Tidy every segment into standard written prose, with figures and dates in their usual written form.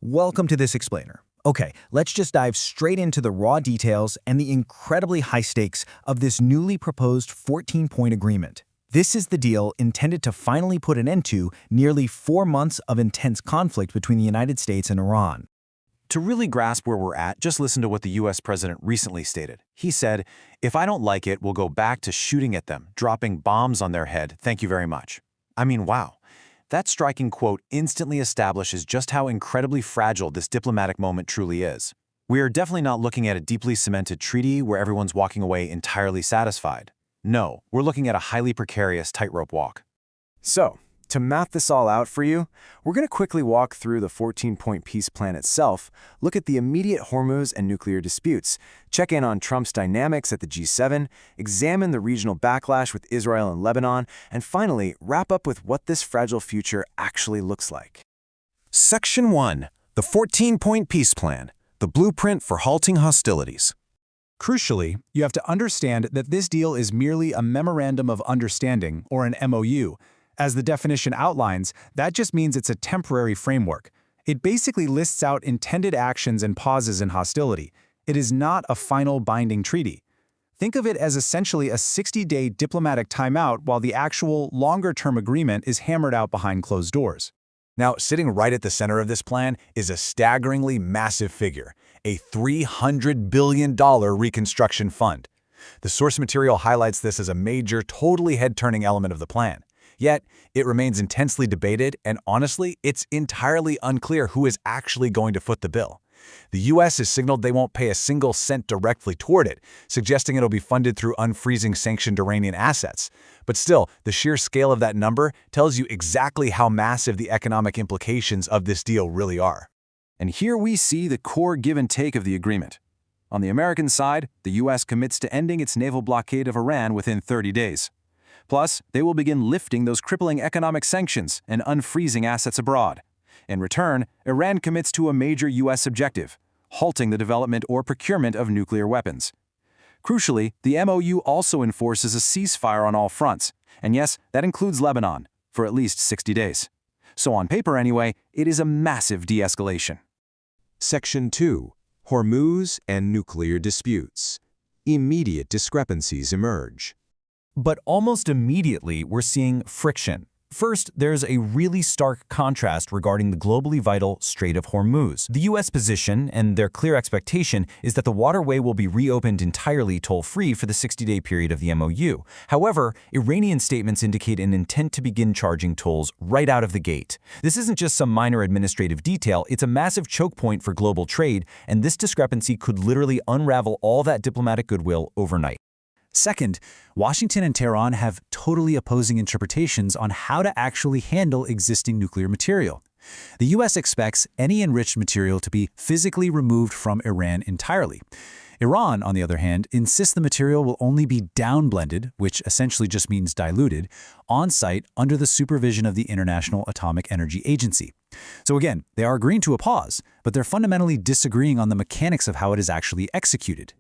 Welcome to this explainer. Okay, let's just dive straight into the raw details and the incredibly high stakes of this newly proposed 14-point agreement. This is the deal intended to finally put an end to nearly 4 months of intense conflict between the United States and Iran. To really grasp where we're at, just listen to what the US president recently stated. He said, "If I don't like it, we'll go back to shooting at them, dropping bombs on their head. Thank you very much." I mean, wow. That striking quote instantly establishes just how incredibly fragile this diplomatic moment truly is. We are definitely not looking at a deeply cemented treaty where everyone's walking away entirely satisfied. No, we're looking at a highly precarious tightrope walk. So, to map this all out for you, we're going to quickly walk through the 14-point peace plan itself, look at the immediate Hormuz and nuclear disputes, check in on Trump's dynamics at the G7, examine the regional backlash with Israel and Lebanon, and finally, wrap up with what this fragile future actually looks like. Section 1. The 14-point peace plan, the blueprint for halting hostilities. Crucially, you have to understand that this deal is merely a memorandum of understanding, or an MOU. As the definition outlines, that just means it's a temporary framework. It basically lists out intended actions and pauses in hostility. It is not a final binding treaty. Think of it as essentially a 60-day diplomatic timeout while the actual longer-term agreement is hammered out behind closed doors. Now, sitting right at the center of this plan is a staggeringly massive figure, a $300 billion reconstruction fund. The source material highlights this as a major, totally head-turning element of the plan. Yet, it remains intensely debated, and honestly, it's entirely unclear who is actually going to foot the bill. The U.S. has signaled they won't pay a single cent directly toward it, suggesting it'll be funded through unfreezing sanctioned Iranian assets. But still, the sheer scale of that number tells you exactly how massive the economic implications of this deal really are. And here we see the core give and take of the agreement. On the American side, the U.S. commits to ending its naval blockade of Iran within 30 days. Plus, they will begin lifting those crippling economic sanctions and unfreezing assets abroad. In return, Iran commits to a major U.S. objective, halting the development or procurement of nuclear weapons. Crucially, the MOU also enforces a ceasefire on all fronts, and yes, that includes Lebanon, for at least 60 days. So on paper anyway, it is a massive de-escalation. Section 2. Hormuz and nuclear disputes. Immediate discrepancies emerge. But almost immediately, we're seeing friction. First, there's a really stark contrast regarding the globally vital Strait of Hormuz. The U.S. position and their clear expectation is that the waterway will be reopened entirely toll-free for the 60-day period of the MOU. However, Iranian statements indicate an intent to begin charging tolls right out of the gate. This isn't just some minor administrative detail, it's a massive choke point for global trade, and this discrepancy could literally unravel all that diplomatic goodwill overnight. Second, Washington and Tehran have totally opposing interpretations on how to actually handle existing nuclear material. The U.S. expects any enriched material to be physically removed from Iran entirely. Iran, on the other hand, insists the material will only be downblended, which essentially just means diluted, on-site under the supervision of the International Atomic Energy Agency. So again, they are agreeing to a pause, but they're fundamentally disagreeing on the mechanics of how it is actually executed.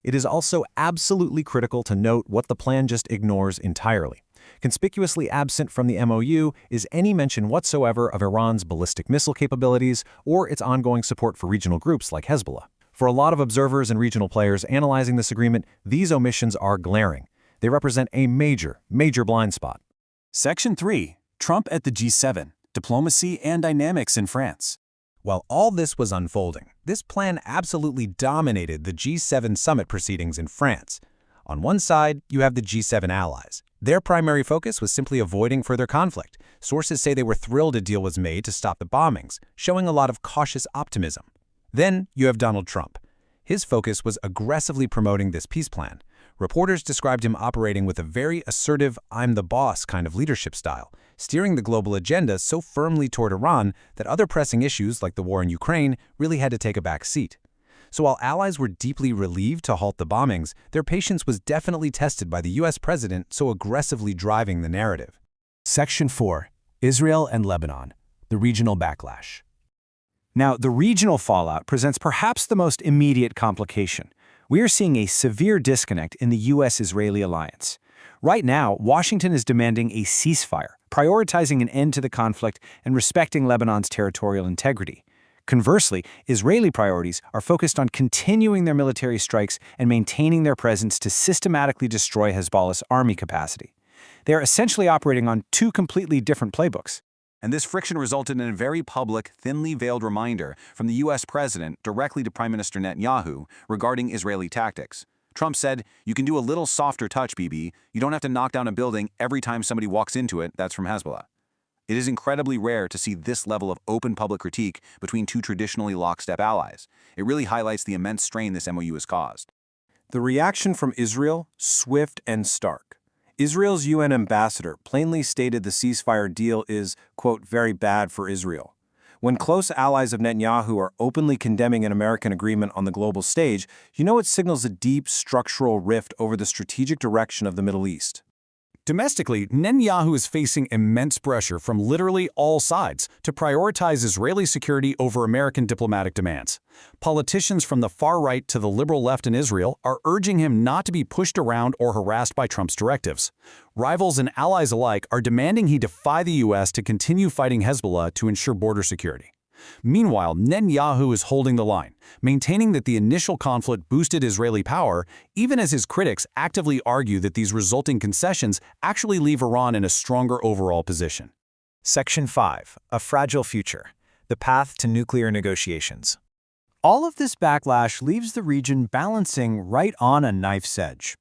It is also absolutely critical to note what the plan just ignores entirely. Conspicuously absent from the MOU is any mention whatsoever of Iran's ballistic missile capabilities or its ongoing support for regional groups like Hezbollah. For a lot of observers and regional players analyzing this agreement, these omissions are glaring. They represent a major blind spot. Section 3. Trump at the G7. Diplomacy and dynamics in France. While all this was unfolding, this plan absolutely dominated the G7 summit proceedings in France. On one side, you have the G7 allies. Their primary focus was simply avoiding further conflict. Sources say they were thrilled a deal was made to stop the bombings, showing a lot of cautious optimism. Then you have Donald Trump. His focus was aggressively promoting this peace plan. Reporters described him operating with a very assertive, I'm the boss kind of leadership style, steering the global agenda so firmly toward Iran that other pressing issues like the war in Ukraine really had to take a back seat. So while allies were deeply relieved to halt the bombings, their patience was definitely tested by the U.S. president so aggressively driving the narrative. Section 4. Israel and Lebanon. The regional backlash. Now, the regional fallout presents perhaps the most immediate complication. We are seeing a severe disconnect in the U.S.-Israeli alliance. Right now, Washington is demanding a ceasefire, prioritizing an end to the conflict and respecting Lebanon's territorial integrity. Conversely, Israeli priorities are focused on continuing their military strikes and maintaining their presence to systematically destroy Hezbollah's army capacity. They are essentially operating on two completely different playbooks. And this friction resulted in a very public, thinly veiled reminder from the U.S. president directly to Prime Minister Netanyahu regarding Israeli tactics. Trump said, "You can do a little softer touch, Bibi. You don't have to knock down a building every time somebody walks into it that's from Hezbollah." It is incredibly rare to see this level of open public critique between two traditionally lockstep allies. It really highlights the immense strain this MOU has caused. The reaction from Israel, swift and stark. Israel's UN ambassador plainly stated the ceasefire deal is, quote, very bad for Israel. When close allies of Netanyahu are openly condemning an American agreement on the global stage, you know it signals a deep structural rift over the strategic direction of the Middle East. Domestically, Netanyahu is facing immense pressure from literally all sides to prioritize Israeli security over American diplomatic demands. Politicians from the far right to the liberal left in Israel are urging him not to be pushed around or harassed by Trump's directives. Rivals and allies alike are demanding he defy the U.S. to continue fighting Hezbollah to ensure border security. Meanwhile, Netanyahu is holding the line, maintaining that the initial conflict boosted Israeli power, even as his critics actively argue that these resulting concessions actually leave Iran in a stronger overall position. Section 5. A Fragile Future. The Path to Nuclear Negotiations. All of this backlash leaves the region balancing right on a knife's edge.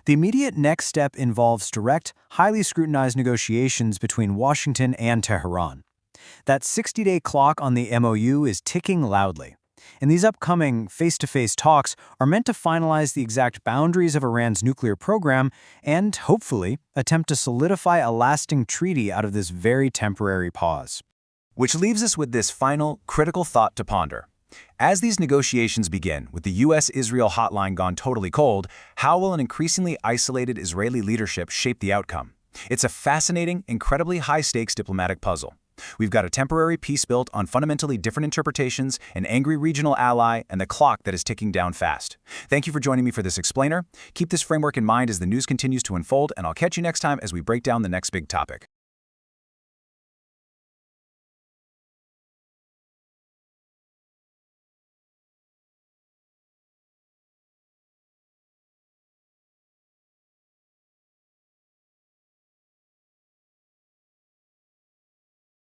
The immediate next step involves direct, highly scrutinized negotiations between Washington and Tehran. That 60-day clock on the MOU is ticking loudly, and these upcoming face-to-face talks are meant to finalize the exact boundaries of Iran's nuclear program and, hopefully, attempt to solidify a lasting treaty out of this very temporary pause. Which leaves us with this final, critical thought to ponder. As these negotiations begin, with the U.S.-Israel hotline gone totally cold, how will an increasingly isolated Israeli leadership shape the outcome? It's a fascinating, incredibly high-stakes diplomatic puzzle. We've got a temporary peace built on fundamentally different interpretations, an angry regional ally, and the clock that is ticking down fast. Thank you for joining me for this explainer. Keep this framework in mind as the news continues to unfold, and I'll catch you next time as we break down the next big topic.